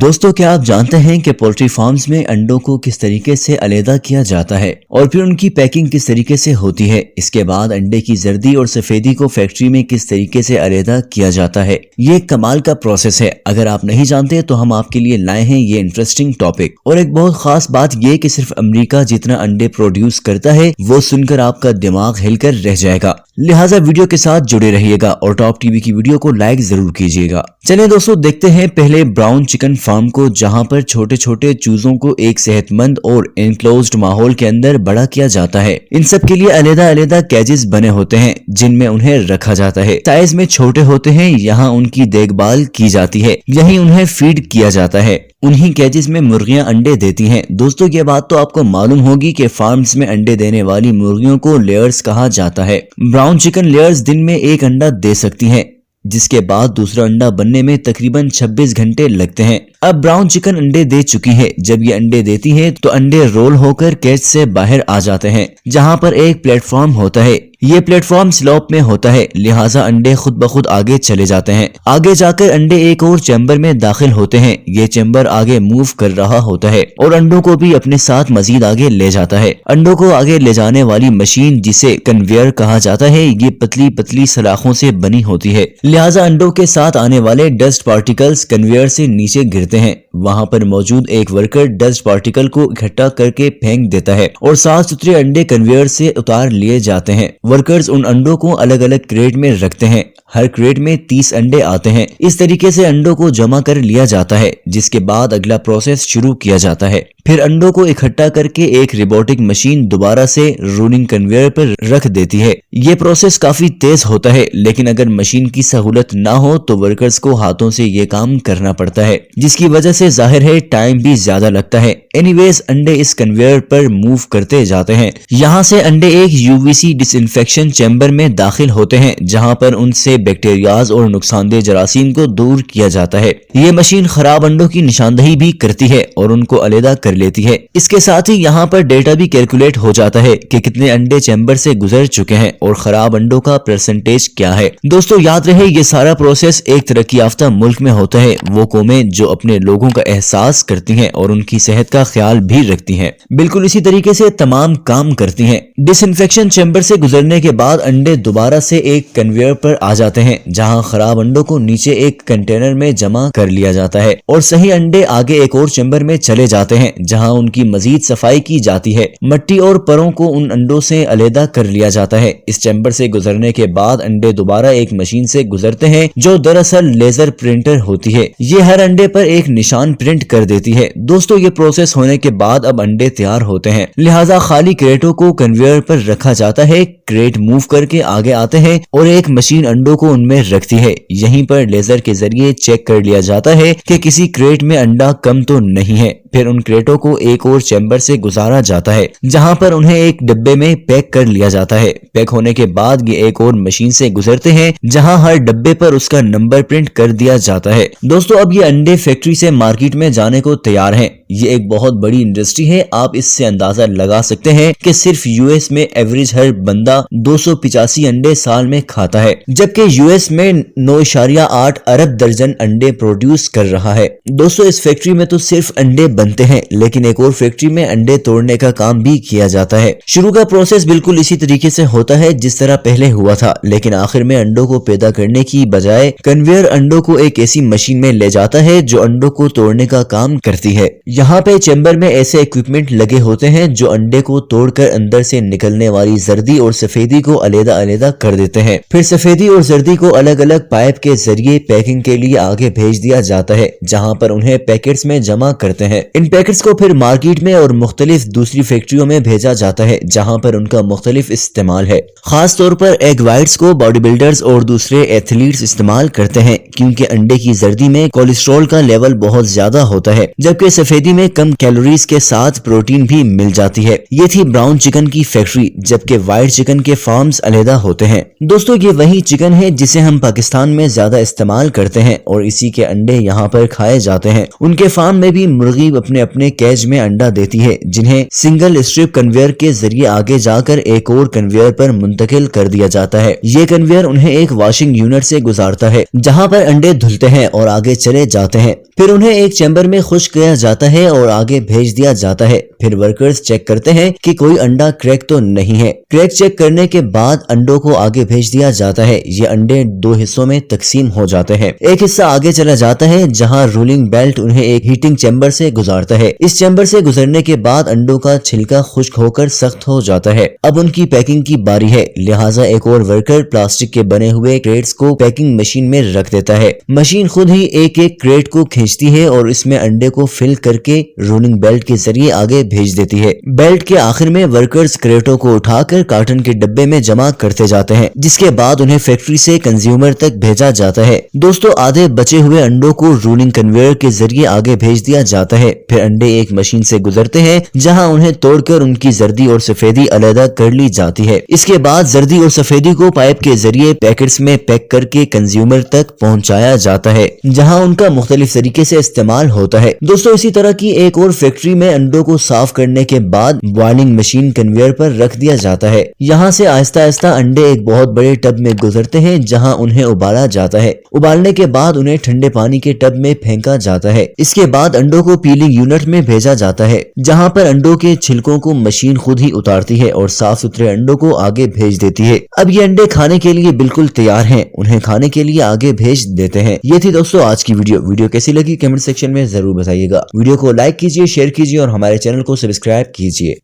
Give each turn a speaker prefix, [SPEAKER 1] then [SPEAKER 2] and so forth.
[SPEAKER 1] दोस्तों क्या आप जानते हैं कि पोल्ट्री फार्म्स में अंडों को किस तरीके से अलहदा किया जाता है और फिर उनकी पैकिंग किस तरीके से होती है। इसके बाद अंडे की जर्दी और सफेदी को फैक्ट्री में किस तरीके से अलहदा किया जाता है। ये एक कमाल का प्रोसेस है। अगर आप नहीं जानते तो हम आपके लिए लाए हैं ये इंटरेस्टिंग टॉपिक। और एक बहुत खास बात ये कि सिर्फ अमेरिका जितना अंडे प्रोड्यूस करता है वो सुनकर आपका दिमाग हिलकर रह जाएगा। लिहाजा वीडियो के साथ जुड़े रहिएगा और टॉप टीवी की वीडियो को लाइक जरूर कीजिएगा। चलिए दोस्तों देखते हैं पहले ब्राउन चिकन फार्म को, जहां पर छोटे छोटे चूजों को एक सेहतमंद और एनक्लोज्ड माहौल के अंदर बड़ा किया जाता है। इन सब के लिए अलग अलग कैजेस बने होते हैं जिनमें उन्हें रखा जाता है। साइज में छोटे होते हैं, यहाँ उनकी देखभाल की जाती है, यहीं उन्हें फीड किया जाता है। उन्हीं कैजेस में मुर्गियां अंडे देती हैं। दोस्तों ये बात तो आपको मालूम होगी कि फार्म्स में अंडे देने वाली मुर्गियों को लेयर्स कहा जाता है। ब्राउन चिकन लेयर्स दिन में एक अंडा दे सकती हैं, जिसके बाद दूसरा अंडा बनने में तकरीबन 26 घंटे लगते हैं। अब ब्राउन चिकन अंडे दे चुकी है। जब ये अंडे देती है तो अंडे रोल होकर केज से बाहर आ जाते हैं, जहां पर एक प्लेटफॉर्म होता है। ये प्लेटफॉर्म स्लोप में होता है, लिहाजा अंडे खुद ब खुद आगे चले जाते हैं। आगे जाकर अंडे एक और चैम्बर में दाखिल होते हैं। ये चैम्बर आगे मूव कर रहा होता है और अंडों को भी अपने साथ मजीद आगे ले जाता है। अंडों को आगे ले जाने वाली मशीन, जिसे कन्वेयर कहा जाता है, ये पतली पतली सलाखों से बनी होती है। लिहाजा अंडों के साथ आने वाले डस्ट पार्टिकल्स कन्वेयर से नीचे गिरते हैं। वहां पर मौजूद एक वर्कर डस्ट पार्टिकल को इकट्ठा करके फेंक देता है और साफ सुथरे अंडे कन्वेयर से उतार लिए जाते हैं। वर्कर्स उन अंडों को अलग अलग क्रेट में रखते हैं। हर क्रेट में 30 अंडे आते हैं। इस तरीके से अंडों को जमा कर लिया जाता है, जिसके बाद अगला प्रोसेस शुरू किया जाता है। फिर अंडों को इकट्ठा करके एक रोबोटिक मशीन दोबारा से रोलिंग कन्वेयर पर रख देती है। ये प्रोसेस काफी तेज होता है, लेकिन अगर मशीन की सहूलत ना हो तो वर्कर्स को हाथों से ये काम करना पड़ता है, जिसकी वजह से जाहिर है टाइम भी ज्यादा लगता है। एनीवेज अंडे इस कन्वेयर पर मूव करते जाते हैं। यहाँ से अंडे एक यूवीसी डिसइंफेक्शन चैम्बर में दाखिल होते हैं, जहाँ पर उनसे बैक्टीरियाज और नुकसानदेह जरासीम को दूर किया जाता है। ये मशीन खराब अंडों की निशानदही भी करती है और उनको अलहदा कर लेती है। इसके साथ ही यहाँ पर डेटा भी कैलकुलेट हो जाता है कि कितने अंडे चैम्बर से गुजर चुके हैं और खराब अंडों का परसेंटेज क्या है। दोस्तों याद रहे ये सारा प्रोसेस एक तरक्की याफ्ता मुल्क में होता है। वो कौमें जो अपने लोगों का एहसास करती हैं और उनकी सेहत का ख्याल भी रखती हैं, बिल्कुल इसी तरीके से तमाम काम करती हैं। डिसइंफेक्शन चैम्बर से गुजरने के बाद अंडे दोबारा से एक कन्वेयर पर आ जाते हैं, जहां खराब अंडों को नीचे एक कंटेनर में जमा कर लिया जाता है और सही अंडे आगे एक और चैम्बर में चले जाते हैं, जहां उनकी मजीद सफाई की जाती है। मट्टी और परों को उन अंडों से अलहदा कर लिया जाता है। इस चैम्बर से गुजरने के बाद अंडे दोबारा एक मशीन से गुजरते हैं, जो दरअसल लेजर प्रिंटर होती है। ये हर अंडे पर एक निशान प्रिंट कर देती है। दोस्तों ये प्रोसेस होने के बाद अब अंडे तैयार होते हैं, लिहाजा खाली क्रेटों को कन्वेयर पर रखा जाता है। क्रेट मूव करके आगे आते हैं और एक मशीन अंडों को उनमें रखती है। यहीं पर लेजर के जरिए चेक कर लिया जाता है कि किसी क्रेट में अंडा कम तो नहीं है। फिर उन क्रेटों को एक और चैम्बर से गुजारा जाता है, जहां पर उन्हें एक डब्बे में पैक कर लिया जाता है। पैक होने के बाद ये एक और मशीन से गुजरते हैं, जहां हर डब्बे पर उसका नंबर प्रिंट कर दिया जाता है। दोस्तों अब ये अंडे फैक्ट्री से मार्केट में जाने को तैयार हैं। ये एक बहुत बड़ी इंडस्ट्री है। आप इससे अंदाजा लगा सकते हैं कि सिर्फ यूएस में एवरेज हर बंदा 285 अंडे साल में खाता है, जबकि यूएस में 9.8 अरब दर्जन अंडे प्रोड्यूस कर रहा है। दोस्तों इस फैक्ट्री में तो सिर्फ अंडे बनते हैं, लेकिन एक और फैक्ट्री में अंडे तोड़ने का काम भी किया जाता है। शुरू का प्रोसेस बिल्कुल इसी तरीके से होता है जिस तरह पहले हुआ था, लेकिन आखिर में अंडों को पैदा करने की बजाय कन्वेयर अंडों को एक ऐसी मशीन में ले जाता है जो अंडों को तोड़ने का काम करती है। यहाँ पे चैम्बर में ऐसे इक्विपमेंट लगे होते हैं जो अंडे को तोड़कर अंदर से निकलने वाली जर्दी और सफेदी को अलग अलग कर देते हैं। फिर सफेदी और जर्दी को अलग अलग पाइप के जरिए पैकिंग के लिए आगे भेज दिया जाता है, जहाँ पर उन्हें पैकेट्स में जमा करते हैं। इन पैकेट्स को फिर मार्केट में और मुख्तलिफ दूसरी फैक्ट्रियों में भेजा जाता है, जहाँ पर उनका मुख्तलिफ इस्तेमाल है। खास तौर पर एग वाइट्स को बॉडी बिल्डर्स और दूसरे एथलीट्स इस्तेमाल करते हैं, क्योंकि अंडे की जर्दी में कोलेस्ट्रॉल का लेवल बहुत ज्यादा होता है, जबकि सफेदी में कम कैलोरीज के साथ प्रोटीन भी मिल जाती है। ये थी ब्राउन चिकन की फैक्ट्री, जबकि व्हाइट चिकन के फार्म्स अलहदा होते हैं। दोस्तों ये वही चिकन है जिसे हम पाकिस्तान में ज्यादा इस्तेमाल करते हैं और इसी के अंडे यहाँ पर खाए जाते हैं। उनके फार्म में भी मुर्गी अपने अपने कैज में अंडा देती है, जिन्हें सिंगल स्ट्रिप कन्वेयर के जरिए आगे जाकर एक और कन्वेयर पर मुंतकिल कर दिया जाता है। ये कन्वेयर उन्हें एक वॉशिंग यूनिट से गुजारता है, जहां पर अंडे धुलते हैं और आगे चले जाते हैं। फिर उन्हें एक चैम्बर में खुश्क किया जाता है और आगे भेज दिया जाता है। फिर वर्कर्स चेक करते हैं कि कोई अंडा क्रैक तो नहीं है। क्रैक चेक करने के बाद अंडों को आगे भेज दिया जाता है। ये अंडे 2 हिस्सों में तकसीम हो जाते हैं। एक हिस्सा आगे चला जाता है, जहां रोलिंग बेल्ट उन्हें एक हीटिंग चैम्बर से गुजारता है। इस चैम्बर से गुजरने के बाद अंडों का छिलका खुश्क होकर सख्त हो जाता है। अब उनकी पैकिंग की बारी है, लिहाजा एक और वर्कर प्लास्टिक के बने हुए क्रेट्स को पैकिंग मशीन में रख देता है। मशीन खुद ही एक एक क्रेट को खींचती है और इसमें अंडे को फिल करके रोलिंग बेल्ट के जरिए आगे भेज देती है। बेल्ट के आखिर में वर्कर्स क्रेटों को उठाकर कार्टन के डब्बे में जमा करते जाते हैं, जिसके बाद उन्हें फैक्ट्री से कंज्यूमर तक भेजा जाता है। दोस्तों, आधे बचे हुए अंडों को रोलिंग कन्वेयर के जरिए आगे भेज दिया जाता है। फिर अंडे एक मशीन से गुजरते हैं, जहां उन्हें तोड़कर उनकी जर्दी और सफेदी अलग कर ली जाती है। इसके बाद जर्दी और सफेदी को पाइप के जरिए पैकेट्स में पैक करके कंज्यूमर तक पहुंचाया जाता है, जहां उनका मुख्तलिफ तरीके से इस्तेमाल होता है। दोस्तों, इसी तरह की एक और फैक्ट्री में अंडों को साफ करने के बाद बॉइलिंग मशीन कन्वेयर पर रख दिया जाता है। यहाँ से आहिस्ता आहिस्ता अंडे एक बहुत बड़े टब में गुजरते हैं, जहाँ उन्हें उबाला जाता है। उबालने के बाद उन्हें ठंडे पानी के टब में फेंका जाता है। इसके बाद अंडों को पीलिंग यूनिट में भेजा जाता है, जहाँ पर अंडों के छिलकों को मशीन खुद ही उतारती है और साफ सुथरे अंडों को आगे भेज देती है। अब ये अंडे खाने के लिए बिल्कुल तैयार हैं, उन्हें खाने के लिए आगे भेज देते हैं। ये थी दोस्तों आज की वीडियो कैसी लगी कमेंट सेक्शन में जरूर बताइएगा। वीडियो को लाइक कीजिए, शेयर कीजिए और हमारे चैनल को सब्सक्राइब कीजिए।